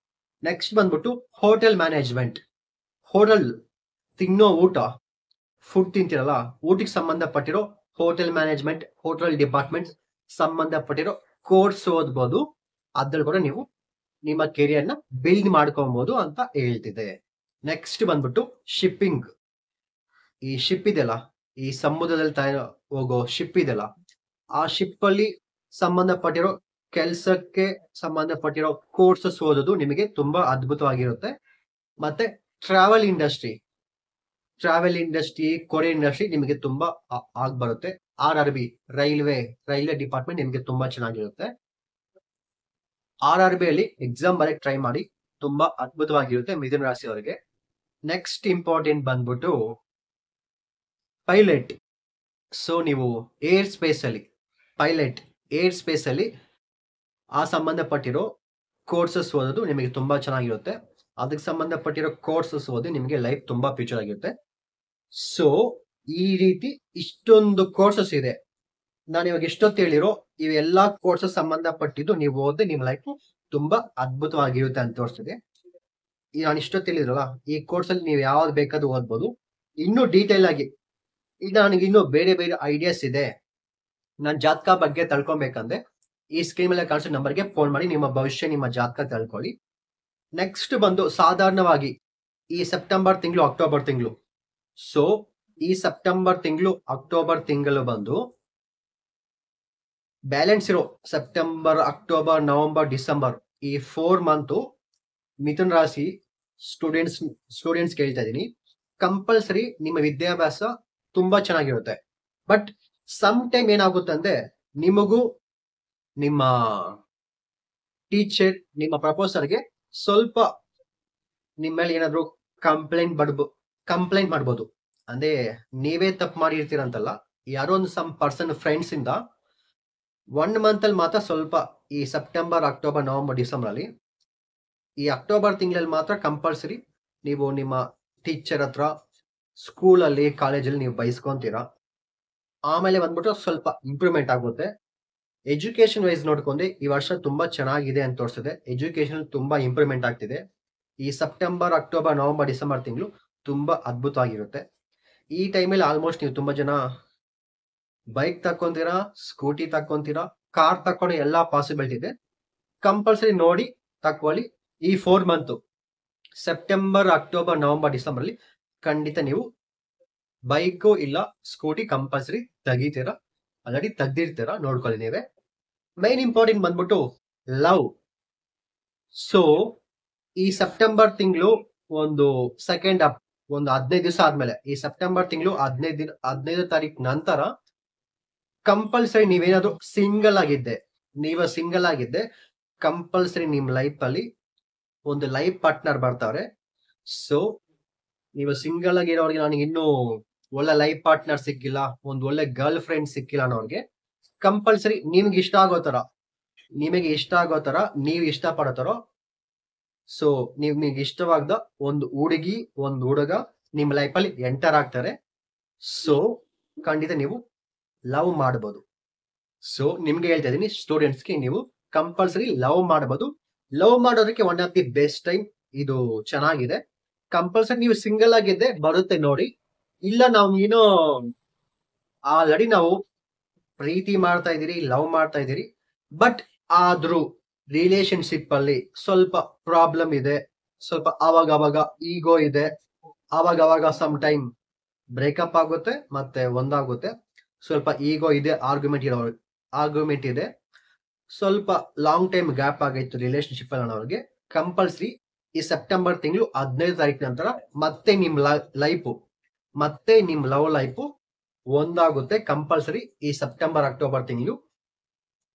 ನೆಕ್ಸ್ಟ್ ಬಂದ್ಬಿಟ್ಟು ಹೋಟೆಲ್ ಹೋಟೆಲ್ ತಿನ್ನೋ ಊಟ, ಫುಡ್ ತಿಂತಿರಲ್ಲ, ಊಟಕ್ಕೆ ಸಂಬಂಧಪಟ್ಟಿರೋ ಹೋಟೆಲ್ ಮ್ಯಾನೇಜ್ಮೆಂಟ್, ಹೋಟೆಲ್ ಡಿಪಾರ್ಟ್ಮೆಂಟ್ ಸಂಬಂಧಪಟ್ಟಿರೋ ಕೋರ್ಸ್ ಓದ್ಬೋದು. ಅದ್ರಲ್ಲಿ ಕೂಡ ನೀವು ನಿಮ್ಮ ಕೆರಿಯರ್ನ ಬಿಲ್ಡ್ ಮಾಡ್ಕೊಬಹುದು ಅಂತ ಹೇಳ್ತಿದೆ. ನೆಕ್ಸ್ಟ್ ಬಂದ್ಬಿಟ್ಟು ಶಿಪ್ಪಿಂಗ್. ಈ ಶಿಪ್ ಇದೆಯಲ್ಲ, ಈ ಸಮುದ್ರದಲ್ಲಿ ಹೋಗೋ ಶಿಪ್ ಇದೆಯಲ್ಲ, ಆ ಶಿಪ್ ಅಲ್ಲಿ ಸಂಬಂಧಪಟ್ಟಿರೋ ಕೆಲಸಕ್ಕೆ ಸಂಬಂಧಪಟ್ಟಿರೋ ಕೋರ್ಸಸ್ ಓದೋದು ನಿಮಗೆ ತುಂಬಾ ಅದ್ಭುತವಾಗಿರುತ್ತೆ. ಮತ್ತೆ ಟ್ರಾವೆಲ್ ಇಂಡಸ್ಟ್ರಿ, ಕೊರಿಯರ್ ಇಂಡಸ್ಟ್ರಿ ನಿಮಗೆ ತುಂಬಾ ಆಗ್ಬರುತ್ತೆ. RRB ರೈಲ್ವೆ ಡಿಪಾರ್ಟ್ಮೆಂಟ್ ನಿಮಗೆ ತುಂಬಾ ಚೆನ್ನಾಗಿರುತ್ತೆ. RRB ಅಲ್ಲಿ ಎಕ್ಸಾಮ್ ಬರೆಯಕ್ ಟ್ರೈ ಮಾಡಿ, ತುಂಬಾ ಅದ್ಭುತವಾಗಿರುತ್ತೆ ಮಿಥುನ ರಾಶಿ ಅವರಿಗೆ. ನೆಕ್ಸ್ಟ್ ಇಂಪಾರ್ಟೆಂಟ್ ಬಂದ್ಬಿಟ್ಟು ಪೈಲಟ್. ಸೊ ನೀವು ಏರ್ ಸ್ಪೇಸ್ ಅಲ್ಲಿ ಆ ಸಂಬಂಧಪಟ್ಟಿರೋ ಕೋರ್ಸಸ್ ಓದೋದು ನಿಮಗೆ ತುಂಬಾ ಚೆನ್ನಾಗಿರುತ್ತೆ. ಅದಕ್ಕೆ ಸಂಬಂಧಪಟ್ಟಿರೋ ಕೋರ್ಸಸ್ ಓದಿ ನಿಮಗೆ ಲೈಫ್ ತುಂಬಾ ಫ್ಯೂಚರ್ ಆಗಿರುತ್ತೆ. ಸೊ ಈ ರೀತಿ ಇಷ್ಟೊಂದು ಕೋರ್ಸಸ್ ಇದೆ. ನಾನು ಇವಾಗ ಎಷ್ಟೊತ್ತು ಹೇಳಿರೋ ಇವೆಲ್ಲಾ ಕೋರ್ಸಸ್ ಸಂಬಂಧಪಟ್ಟಿದ್ದು ನೀವು ಓದಿ ನಿಮ್ಮ ಲೈಫ್ ತುಂಬಾ ಅದ್ಭುತವಾಗಿರುತ್ತೆ ಅಂತ ತೋರಿಸ್ತಿದೆ. ನಾನು ಇಷ್ಟೊತ್ತು ಹೇಳಿದ್ರಲ್ಲ, ಈ ಕೋರ್ಸ್ ಅಲ್ಲಿ ನೀವು ಯಾವ್ದು ಬೇಕಾದ್ರೂ ಓದ್ಬೋದು. ಇನ್ನೂ ಡೀಟೇಲ್ ಆಗಿ ಈಗ ನನಗೆ ಇನ್ನೂ ಬೇರೆ ಬೇರೆ ಐಡಿಯಾಸ್ ಇದೆ, ನನ್ನ ಜಾತಕ ಬಗ್ಗೆ ತಿಳ್ಕೊಬೇಕಂದ್ರೆ ಈ ಸ್ಕ್ರೀನ್ ಮೇಲೆ ಕಾಣಿಸೋ ನಂಬರ್ಗೆ ಫೋನ್ ಮಾಡಿ ನಿಮ್ಮ ಭವಿಷ್ಯ, ನಿಮ್ಮ ಜಾತಕ ತಿಳ್ಕೊಳ್ಳಿ. ನೆಕ್ಸ್ಟ್ ಬಂದು ಸಾಧಾರಣವಾಗಿ ಈ ಸೆಪ್ಟೆಂಬರ್ ತಿಂಗಳು, ಅಕ್ಟೋಬರ್ ತಿಂಗಳು. ಸೊ ಈ ಸೆಪ್ಟೆಂಬರ್ ತಿಂಗಳು, ಅಕ್ಟೋಬರ್ ತಿಂಗಳು ಬಂದು ಬ್ಯಾಲೆನ್ಸ್ ಇರೋ ಸೆಪ್ಟೆಂಬರ್, ಅಕ್ಟೋಬರ್, ನವೆಂಬರ್, ಡಿಸೆಂಬರ್ ಈ 4 ಮಂತ್ ಮಿಥುನ ರಾಶಿ ಸ್ಟೂಡೆಂಟ್ಸ್ ಹೇಳ್ತಾ ಇದೀನಿ, ಕಂಪಲ್ಸರಿ ನಿಮ್ಮ ವಿದ್ಯಾಭ್ಯಾಸ ತುಂಬಾ ಚೆನ್ನಾಗಿರುತ್ತೆ. ಬಟ್ ಸಮ್ ಟೈಮ್ ಏನಾಗುತ್ತೆ ಅಂದ್ರೆ ನಿಮಗೂ ನಿಮ್ಮ ಟೀಚರ್, ನಿಮ್ಮ ಪ್ರೊಫೆಸರ್ಗೆ ಸ್ವಲ್ಪ ನಿಮ್ಮ ಮೇಲೆ ಏನಾದ್ರು ಕಂಪ್ಲೇಂಟ್ ಮಾಡ್ಬೋದು. ಅಂದ್ರೆ ನೀವೇ ತಪ್ಪು ಮಾಡಿರ್ತೀರಂತಲ್ಲ, ಯಾರೋ ಒಂದು ಸಮ್ ಪರ್ಸನ್ ಫ್ರೆಂಡ್ಸ್ ಇಂದ 1 ಮಂತ್ ಅಲ್ಲಿ ಮಾತ್ರ ಸ್ವಲ್ಪ ಈ ಸೆಪ್ಟೆಂಬರ್, ಅಕ್ಟೋಬರ್, ನವೆಂಬರ್, ಡಿಸೆಂಬರ್ ಅಲ್ಲಿ, ಈ ಅಕ್ಟೋಬರ್ ತಿಂಗಳಲ್ಲಿ ಮಾತ್ರ ಕಂಪಲ್ಸರಿ ನೀವು ನಿಮ್ಮ ಟೀಚರ್ ಹತ್ರ, ಸ್ಕೂಲಲ್ಲಿ, ಕಾಲೇಜಲ್ಲಿ ನೀವು ಬಯಸ್ಕೊಂತೀರಾ. ಆಮೇಲೆ ಬಂದ್ಬಿಟ್ಟು ಸ್ವಲ್ಪ ಇಂಪ್ರೂವ್ಮೆಂಟ್ ಆಗುತ್ತೆ. ಎಜುಕೇಶನ್ ವೈಸ್ ನೋಡ್ಕೊಂಡೆ ಈ ವರ್ಷ ತುಂಬಾ ಚೆನ್ನಾಗಿದೆ ಅಂತ ತೋರಿಸಿದೆ. ಎಜುಕೇಶನ್ ತುಂಬಾ ಇಂಪ್ರೂವ್ಮೆಂಟ್ ಆಗ್ತಿದೆ. ಈ ಸೆಪ್ಟೆಂಬರ್, ಅಕ್ಟೋಬರ್, ನವೆಂಬರ್, ಡಿಸೆಂಬರ್ ತಿಂಗಳು ತುಂಬಾ ಅದ್ಭುತವಾಗಿರುತ್ತೆ. ಈ ಟೈಮಲ್ಲಿ ಆಲ್ಮೋಸ್ಟ್ ನೀವು ತುಂಬಾ ಜನ ಬೈಕ್ ತಕೊಂತೀರಾ, ಸ್ಕೂಟಿ ತಕೊಂತೀರಾ, ಕಾರ್ ತಕೊಳ್ಳೋ ಎಲ್ಲಾ ಪಾಸಿಬಿಲಿಟಿ ಇದೆ. ಕಂಪಲ್ಸರಿ ನೋಡಿ ತಕೊಳ್ಳಿ. ಈ 4 month September, October, November, December ಅಲ್ಲಿ ಖಂಡಿತ ನೀವು ಬೈಕು ಇಲ್ಲ ಸ್ಕೂಟಿ ಕಂಪಲ್ಸರಿ ತೆಗಿತೀರಾ. ಆಲ್ರೆಡಿ ತೆಗ್ದಿರ್ತೀರಾ, ನೋಡ್ಕೊಳ್ಳಿ ನೀವೇ. ಮೈನ್ ಇಂಪಾರ್ಟೆಂಟ್ ಬಂದ್ಬಿಟ್ಟು ಲವ್. ಸೊ ಈ ಸೆಪ್ಟೆಂಬರ್ ತಿಂಗಳು ಒಂದು ಸೆಕೆಂಡ್ ಅಪ್, ಒಂದು 15 ದಿವಸ ಆದ್ಮೇಲೆ, ಈ ಸೆಪ್ಟೆಂಬರ್ ತಿಂಗಳು 15 ತಾರೀಕು ನಂತರ ಕಂಪಲ್ಸರಿ ನೀವೇನಾದ್ರೂ ಸಿಂಗಲ್ ಆಗಿದ್ದೆ ಕಂಪಲ್ಸರಿ ನಿಮ್ ಲೈಫ್ ಅಲ್ಲಿ ಒಂದು ಲೈಫ್ ಪಾರ್ಟ್ನರ್ ಬರ್ತಾರೆ. ಸೊ ನೀವು ಸಿಂಗಲ್ ಆಗಿರೋರಿಗೆ, ನನಗೆ ಇನ್ನೂ ಒಳ್ಳೆ ಲೈಫ್ ಪಾರ್ಟ್ನರ್ ಸಿಕ್ಕಿಲ್ಲ, ಒಂದು ಒಳ್ಳೆ ಗರ್ಲ್ ಫ್ರೆಂಡ್ ಸಿಕ್ಕಿಲ್ಲ ಅನ್ನೋರ್ಗೆ ಕಂಪಲ್ಸರಿ ನಿಮ್ಗೆ ಇಷ್ಟ ಆಗೋ ತರ ನೀವು ಇಷ್ಟಪಡೋ ತರ, ಸೊ ನಿಮ್ಗೆ ಇಷ್ಟವಾದ ಒಂದು ಹುಡುಗಿ, ಒಂದು ಹುಡುಗ ನಿಮ್ ಲೈಫ್ ಅಲ್ಲಿ ಎಂಟರ್ ಆಗ್ತಾರೆ. ಸೊ ಖಂಡಿತ ನೀವು ಲವ್ ಮಾಡಬಹುದು. ಸೊ ನಿಮ್ಗೆ ಹೇಳ್ತಾ ಇದೀನಿ, ಸ್ಟೂಡೆಂಟ್ಸ್ಗೆ ನೀವು ಕಂಪಲ್ಸರಿ ಲವ್ ಮಾಡಬಹುದು. ಲವ್ ಮಾಡೋದಕ್ಕೆ one of the best time ಇದು ಚೆನ್ನಾಗಿದೆ. ಕಂಪಲ್ಸರಿ ನೀವು ಸಿಂಗಲ್ ಆಗಿದ್ದೆ ಬರುತ್ತೆ ನೋಡಿ. ಇಲ್ಲ ನಾವು ಏನೋ ಆಲ್ರೆಡಿ ನಾವು ಪ್ರೀತಿ ಮಾಡ್ತಾ ಇದೀರಿ, ಲವ್ ಮಾಡ್ತಾ ಇದೀರಿ, ಬಟ್ ಆದ್ರೂ ರಿಲೇಶನ್ಶಿಪ್ ಅಲ್ಲಿ ಸ್ವಲ್ಪ ಪ್ರಾಬ್ಲಮ್ ಇದೆ, ಸ್ವಲ್ಪ ಅವಾಗ ಈಗೋ ಇದೆ, ಅವಾಗ ಸಮ್ ಟೈಮ್ ಬ್ರೇಕಪ್ ಆಗುತ್ತೆ, ಮತ್ತೆ ಒಂದಾಗುತ್ತೆ. ಸ್ವಲ್ಪ ಈಗೋ ಇದೆ, ಆರ್ಗ್ಯುಮೆಂಟ್ ಇದೆ, ಸ್ವಲ್ಪ ಲಾಂಗ್ ಟೈಮ್ ಗ್ಯಾಪ್ ಆಗೈತು ರಿಲೇಶನ್ಶಿಪ್ ಅಲ್ಲಿ ಅನ್ನೋರಿಗೆ ಕಂಪಲ್ಸರಿ ಈ ಸೆಪ್ಟೆಂಬರ್ ತಿಂಗಳು 15 ತಾರೀಕು ನಂತರ ಮತ್ತೆ ನಿಮ್ ಲವ್ ಲೈಫ್ ಒಂದಾಗುತ್ತೆ. ಕಂಪಲ್ಸರಿ ಈ ಸೆಪ್ಟೆಂಬರ್, ಅಕ್ಟೋಬರ್ ತಿಂಗಳು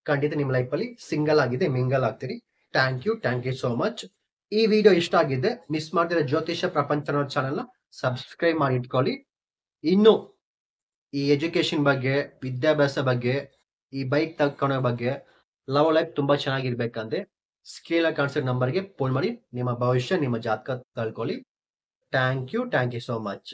ಖಂಡಿತ ನಿಮ್ ಲೈಫ್ ಅಲ್ಲಿ ಸಿಂಗಲ್ ಆಗಿದೆ, ಮಿಂಗಲ್ ಆಗ್ತೀರಿ. Thank you so much. ಈ ವಿಡಿಯೋ ಇಷ್ಟ ಆಗಿದ್ದೆ ಮಿಸ್ ಮಾಡ್ತಿರೋ ಜ್ಯೋತಿಷ್ಯ ಪ್ರಪಂಚ ಚಾನೆಲ್ ನ ಸಬ್ಸ್ಕ್ರೈಬ್ ಮಾಡಿ ಇಟ್ಕೊಳ್ಳಿ. ಇನ್ನು ಈ ಎಜುಕೇಶನ್ ಬಗ್ಗೆ, ವಿದ್ಯಾಭ್ಯಾಸ ಬಗ್ಗೆ, ಈ ಬೈಕ್ ತಗೊಳ್ಳೋ ಬಗ್ಗೆ, ಲವ್ ಲೈಫ್ ತುಂಬಾ ಚೆನ್ನಾಗಿರ್ಬೇಕಂದ್ರೆ ಸ್ಕ್ರೀನ್ ಕಾಣಿಸೋ ನಂಬರ್ಗೆ ಫೋನ್ ಮಾಡಿ ನಿಮ್ಮ ಭವಿಷ್ಯ, ನಿಮ್ಮ ಜಾತಕ ತಿಳ್ಕೊಳ್ಳಿ. Thank you so much.